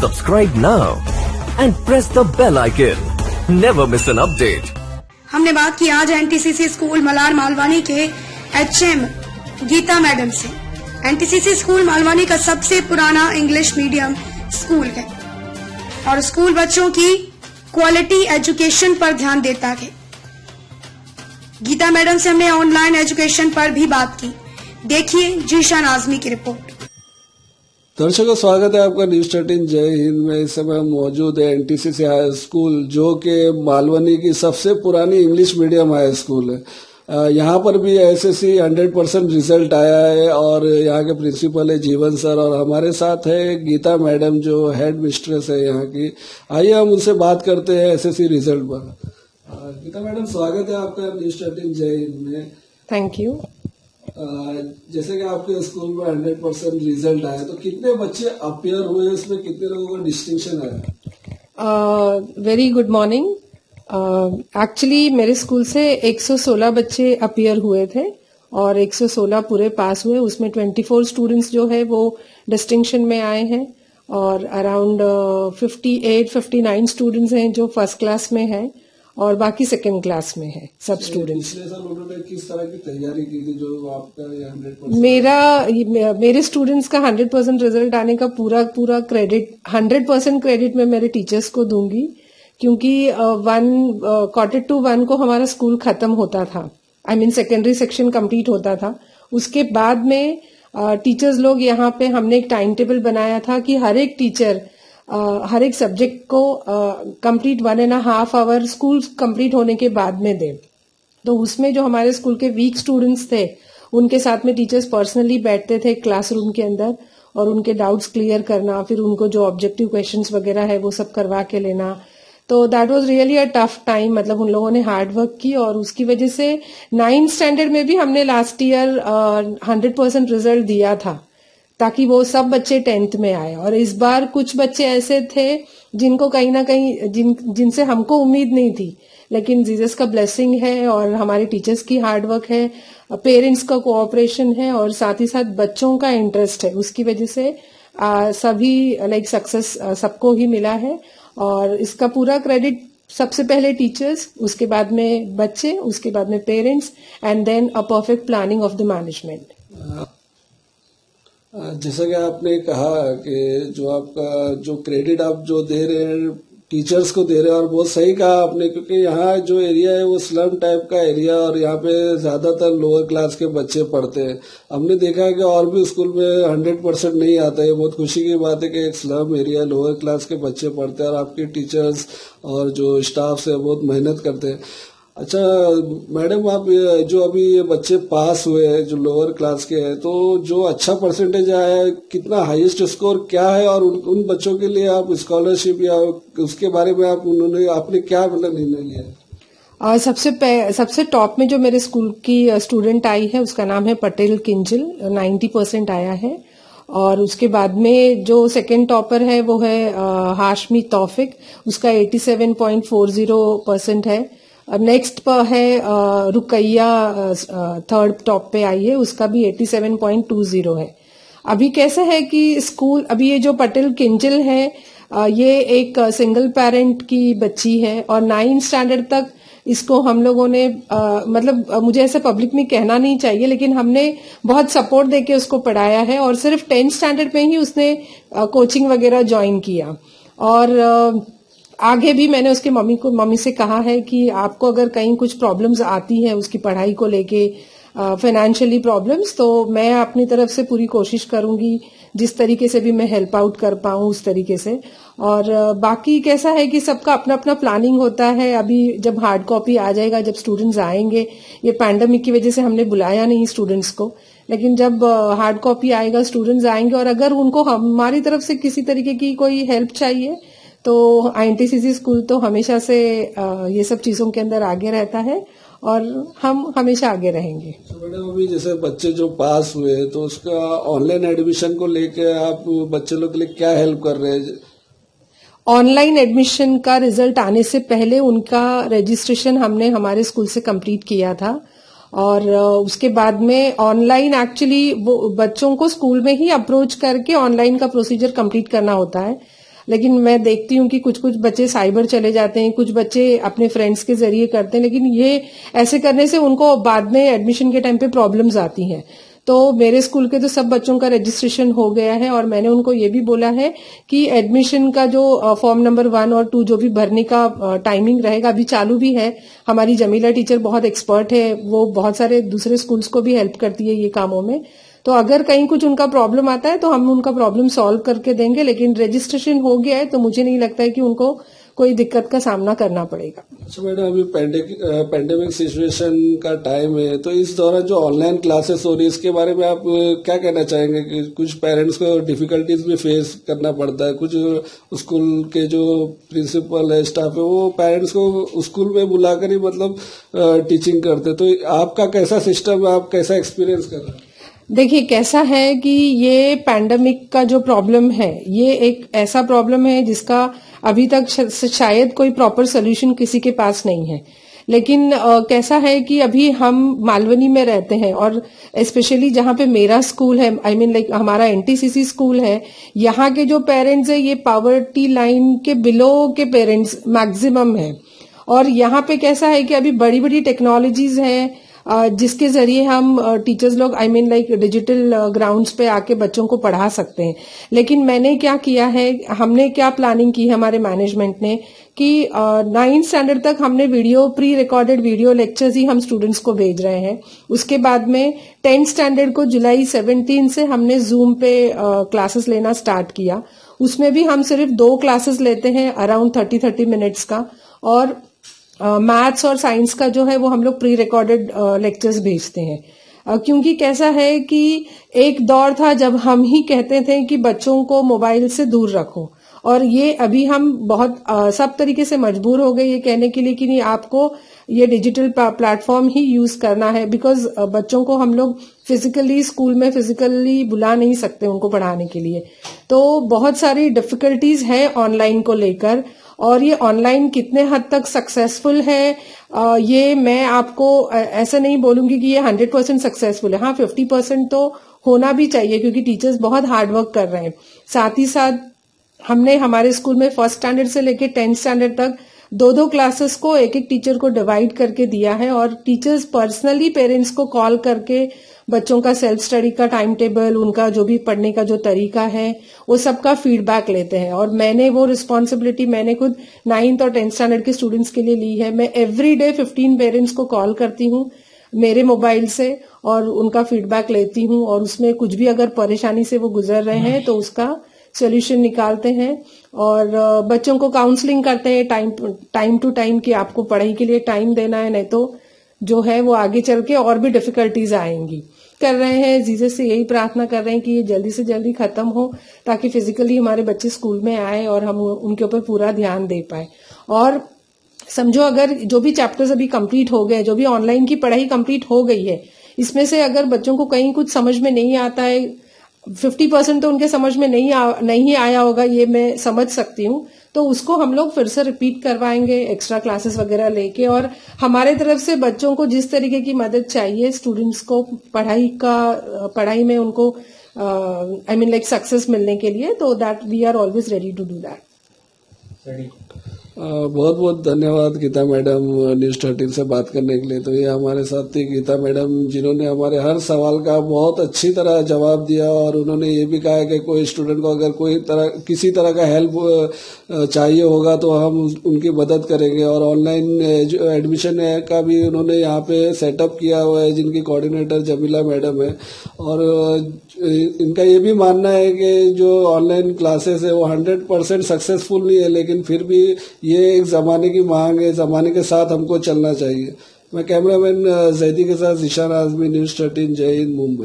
Subscribe now and press the bell icon. Never miss an update. हमने बात की आज एनटीसीसी स्कूल मलार मालवानी के एचएम गीता मैडम से। एनटीसीसी स्कूल मालवानी का सबसे पुराना इंग्लिश मीडियम स्कूल है और स्कूल बच्चों की क्वालिटी एजुकेशन पर ध्यान देता है। गीता मैडम से हमने ऑनलाइन एजुकेशन पर भी बात की। देखिए जीशान आजमी की रिपोर्ट। दर्शकों, स्वागत है आपका न्यूज 13 जय हिंद में। इस समय मौजूद है एनटीसीसी हाई स्कूल, जो कि मालवनी की सबसे पुरानी इंग्लिश मीडियम हाई स्कूल है। यहाँ पर भी एसएससी 100% रिजल्ट आया है और यहाँ के प्रिंसिपल है जीवन सर और हमारे साथ है गीता मैडम जो हेड मिस्ट्रेस है यहाँ की। आइए हम उनसे बात करते हैं एसएससी रिजल्ट पर। गीता मैडम, स्वागत है आपका न्यूज 13 जय हिंद में। Thank you. जैसे कि आपके स्कूल में 100% रिजल्ट आया, तो कितने बच्चे अपियर हुए, उसमें कितने लोगों का डिस्टिंक्शन आया? Very good morning. एक्चुअली मेरे स्कूल से 116 बच्चे अपियर हुए थे और 116 पूरे पास हुए। उसमें 24 स्टूडेंट्स जो है वो डिस्टिंक्शन में आए हैं और अराउंड 58-59 स्टूडेंट्स हैं जो फर्स्ट क्लास में है और बाकी सेकेंड क्लास में है सब स्टूडेंट्स। पिछले साल उन्होंने किस तरह की तैयारी की थी जो आपका 100%? मेरे स्टूडेंट्स का 100% रिजल्ट आने का पूरा क्रेडिट 100% क्रेडिट मैं मेरे टीचर्स को दूंगी, क्योंकि Q1 को हमारा स्कूल खत्म होता था। सेकेंडरी सेक्शन कंप्लीट होता था। उसके बाद में टीचर्स लोग यहाँ पे हमने एक टाइम टेबल बनाया था कि हर एक टीचर हर एक सब्जेक्ट को कंप्लीट 1.5 आवर स्कूल कंप्लीट होने के बाद में दे। तो उसमें जो हमारे स्कूल के वीक स्टूडेंट्स थे उनके साथ में टीचर्स पर्सनली बैठते थे क्लासरूम के अंदर और उनके डाउट्स क्लियर करना, फिर उनको जो ऑब्जेक्टिव क्वेश्चंस वगैरह है वो सब करवा के लेना। तो that was really a tough time. मतलब उन लोगों ने हार्ड वर्क की और उसकी वजह से 9th स्टैंडर्ड में भी हमने लास्ट ईयर 100% रिजल्ट दिया था ताकि वो सब बच्चे 10th में आए। और इस बार कुछ बच्चे ऐसे थे जिनको कहीं ना कहीं जिनसे हमको उम्मीद नहीं थी, लेकिन जीसस का ब्लेसिंग है और हमारे टीचर्स की हार्ड वर्क है, पेरेंट्स का कोऑपरेशन है और साथ ही साथ बच्चों का इंटरेस्ट है। उसकी वजह से सभी सक्सेस सबको ही मिला है और इसका पूरा क्रेडिट सबसे पहले टीचर्स, उसके बाद में बच्चे, उसके बाद में parents and then a perfect planning of the management. जैसा कि आपने कहा कि जो क्रेडिट आप जो दे रहे हैं टीचर्स को दे रहे हैं, और बहुत सही कहा आपने, क्योंकि यहाँ जो एरिया है वो स्लम टाइप का एरिया और यहाँ पे ज्यादातर लोअर क्लास के बच्चे पढ़ते हैं। हमने देखा है कि और भी स्कूल में 100% नहीं आता है। बहुत खुशी की बात है कि एक स्लम एरिया लोअर क्लास के बच्चे पढ़ते हैं और आपके टीचर्स और जो स्टाफ है बहुत मेहनत करते हैं। अच्छा मैडम, आप जो अभी ये बच्चे पास हुए हैं जो लोअर क्लास के हैं, तो जो अच्छा परसेंटेज आया है, कितना हाईएस्ट स्कोर क्या है और उन बच्चों के लिए आप स्कॉलरशिप या उसके बारे में आपने क्या निर्णय लिया? सबसे टॉप में जो मेरे स्कूल की स्टूडेंट आई है उसका नाम है पटेल किंजल, 90% आया है। और उसके बाद में जो सेकंड टॉपर है वो है हाशमी तौफिक, उसका 87.40% है। नेक्स्ट पर है रुकैया, थर्ड टॉप पे आई है, उसका भी 87.20 है। अभी कैसा है कि स्कूल, अभी ये जो पटेल किंजल है ये एक सिंगल पेरेंट की बच्ची है और 9th स्टैंडर्ड तक इसको हम लोगों ने मुझे ऐसा पब्लिक में कहना नहीं चाहिए, लेकिन हमने बहुत सपोर्ट देके उसको पढ़ाया है और सिर्फ 10th स्टैंडर्ड में ही उसने कोचिंग वगैरह ज्वाइन किया। और आगे भी मैंने उसके मम्मी से कहा है कि आपको अगर कहीं कुछ प्रॉब्लम्स आती है उसकी पढ़ाई को लेके, फाइनेंशियली प्रॉब्लम्स, तो मैं अपनी तरफ से पूरी कोशिश करूंगी जिस तरीके से भी मैं हेल्प आउट कर पाऊं उस तरीके से। और बाकी कैसा है कि सबका अपना अपना प्लानिंग होता है। अभी जब हार्ड कॉपी आ जाएगा, जब स्टूडेंट्स आएंगे, ये पैंडेमिक की वजह से हमने बुलाया नहीं स्टूडेंट्स को, लेकिन जब हार्ड कॉपी आएगा स्टूडेंट्स आएंगे और अगर उनको हमारी तरफ से किसी तरीके की कोई हेल्प चाहिए तो एनटीसीसी स्कूल तो हमेशा से ये सब चीजों के अंदर आगे रहता है और हम हमेशा आगे रहेंगे। मैडम, अभी जैसे बच्चे जो पास हुए तो उसका ऑनलाइन एडमिशन को लेके आप बच्चे लोग के लिए क्या हेल्प कर रहे हैं? ऑनलाइन एडमिशन का रिजल्ट आने से पहले उनका रजिस्ट्रेशन हमने हमारे स्कूल से कंप्लीट किया था और उसके बाद में ऑनलाइन एक्चुअली वो बच्चों को स्कूल में ही अप्रोच करके ऑनलाइन का प्रोसीजर कंप्लीट करना होता है। लेकिन मैं देखती हूँ कि कुछ कुछ बच्चे साइबर चले जाते हैं, कुछ बच्चे अपने फ्रेंड्स के जरिए करते हैं, लेकिन ये ऐसे करने से उनको बाद में एडमिशन के टाइम पे प्रॉब्लम्स आती हैं। तो मेरे स्कूल के तो सब बच्चों का रजिस्ट्रेशन हो गया है और मैंने उनको ये भी बोला है कि एडमिशन का जो फॉर्म नंबर 1 और 2 जो भी भरने का टाइमिंग रहेगा, अभी चालू भी है। हमारी जमीला टीचर बहुत एक्सपर्ट है, वो बहुत सारे दूसरे स्कूल्स को भी हेल्प करती है ये कामों में। तो अगर कहीं कुछ उनका प्रॉब्लम आता है तो हम उनका प्रॉब्लम सॉल्व करके देंगे, लेकिन रजिस्ट्रेशन हो गया है तो मुझे नहीं लगता है कि उनको कोई दिक्कत का सामना करना पड़ेगा। अच्छा मैडम, अभी पैंडेमिक सिचुएशन का टाइम है, तो इस दौरान जो ऑनलाइन क्लासेस हो रही है इसके बारे में आप क्या कहना चाहेंगे कि कुछ पेरेंट्स को डिफिकल्टीज भी फेस करना पड़ता है, कुछ स्कूल के जो प्रिंसिपल है, स्टाफ है, वो पेरेंट्स को स्कूल में बुलाकर ही मतलब टीचिंग करते, तो आपका कैसा सिस्टम है, आप कैसा एक्सपीरियंस कर रहे हैं? देखिए कैसा है कि ये पैंडेमिक का जो प्रॉब्लम है ये एक ऐसा प्रॉब्लम है जिसका अभी तक शायद कोई प्रॉपर सोल्यूशन किसी के पास नहीं है। लेकिन कैसा है कि अभी हम मालवनी में रहते हैं और स्पेशली जहां पे मेरा स्कूल है, आई मीन लाइक हमारा एनटीसीसी स्कूल है, यहाँ के जो पेरेंट्स है ये पॉवर्टी लाइन के बिलो के पेरेंट्स मैक्सिमम है। और यहाँ पे कैसा है कि अभी बड़ी बड़ी टेक्नोलॉजीज हैं जिसके जरिए हम टीचर्स लोग I mean like digital grounds पे आके बच्चों को पढ़ा सकते हैं। लेकिन मैंने क्या किया है, हमने क्या प्लानिंग की है हमारे मैनेजमेंट ने कि 9th स्टैंडर्ड तक हमने प्री रिकॉर्डेड वीडियो लेक्चर्स ही हम स्टूडेंट्स को भेज रहे हैं। उसके बाद में 10th स्टैंडर्ड को जुलाई 17 से हमने जूम पे क्लासेस लेना स्टार्ट किया। उसमें भी हम सिर्फ 2 क्लासेस लेते हैं अराउंड 30 मिनट्स का, और मैथ्स और साइंस का जो है वो हम लोग प्री रिकॉर्डेड लेक्चर्स भेजते हैं। क्योंकि कैसा है कि एक दौर था जब हम ही कहते थे कि बच्चों को मोबाइल से दूर रखो, और ये अभी हम बहुत सब तरीके से मजबूर हो गए ये कहने के लिए कि नहीं, आपको ये डिजिटल प्लेटफॉर्म ही यूज करना है, बिकॉज बच्चों को हम लोग फिजिकली स्कूल में फिजिकली बुला नहीं सकते उनको पढ़ाने के लिए। तो बहुत सारी डिफिकल्टीज है ऑनलाइन को लेकर, और ये ऑनलाइन कितने हद तक सक्सेसफुल है ये मैं आपको ऐसा नहीं बोलूंगी कि ये 100% सक्सेसफुल है। हाँ, 50% तो होना भी चाहिए क्योंकि टीचर्स बहुत हार्ड वर्क कर रहे हैं। साथ ही साथ हमने हमारे स्कूल में 1st स्टैंडर्ड से लेकर 10th स्टैंडर्ड तक 2-2 क्लासेस को एक टीचर को डिवाइड करके दिया है, और टीचर्स पर्सनली पेरेंट्स को कॉल करके बच्चों का सेल्फ स्टडी का टाइम टेबल, उनका जो भी पढ़ने का जो तरीका है वो सबका फीडबैक लेते हैं। और मैंने वो रिस्पॉन्सिबिलिटी मैंने खुद 9th और 10th स्टैंडर्ड के स्टूडेंट्स के लिए ली है। मैं एवरी डे 15 पेरेंट्स को कॉल करती हूँ मेरे मोबाइल से और उनका फीडबैक लेती हूँ, और उसमें कुछ भी अगर परेशानी से वो गुजर रहे हैं तो उसका सोल्यूशन निकालते हैं, और बच्चों को काउंसलिंग करते हैं टाइम टू टाइम कि आपको पढ़ाई के लिए टाइम देना है, नहीं तो जो है वो आगे चल के और भी डिफिकल्टीज आएंगी। कर रहे हैं जीसस से यही प्रार्थना कर रहे हैं कि ये जल्दी से जल्दी खत्म हो, ताकि फिजिकली हमारे बच्चे स्कूल में आए और हम उनके ऊपर पूरा ध्यान दे पाए। और समझो अगर जो भी चैप्टर्स अभी कंप्लीट हो गए, जो भी ऑनलाइन की पढ़ाई कंप्लीट हो गई है, इसमें से अगर बच्चों को कहीं कुछ समझ में नहीं आता है, 50% तो उनके समझ में नहीं आया होगा, ये मैं समझ सकती हूँ, तो उसको हम लोग फिर से रिपीट करवाएंगे एक्स्ट्रा क्लासेस वगैरह लेके। और हमारे तरफ से बच्चों को जिस तरीके की मदद चाहिए स्टूडेंट्स को पढ़ाई में उनको आई मीन लाइक सक्सेस मिलने के लिए, तो that we are always ready to do that. बहुत बहुत धन्यवाद गीता मैडम न्यूज़ 13 से बात करने के लिए। तो ये हमारे साथ थी गीता मैडम, जिन्होंने हमारे हर सवाल का बहुत अच्छी तरह जवाब दिया, और उन्होंने ये भी कहा कि कोई स्टूडेंट को अगर किसी तरह का हेल्प चाहिए होगा तो हम उनकी मदद करेंगे। और ऑनलाइन एडमिशन का भी उन्होंने यहाँ पे सेटअप किया हुआ है, जिनकी कोऑर्डिनेटर जमीला मैडम है। और इनका ये भी मानना है कि जो ऑनलाइन क्लासेस है वो 100% सक्सेसफुल नहीं है, लेकिन फिर भी ये एक ज़माने की मांग है, ज़माने के साथ हमको चलना चाहिए। मैं कैमरामैन जैदी के साथ ज़ीशान आज़मी, न्यूज़ 13, जय हिंद, मुंबई।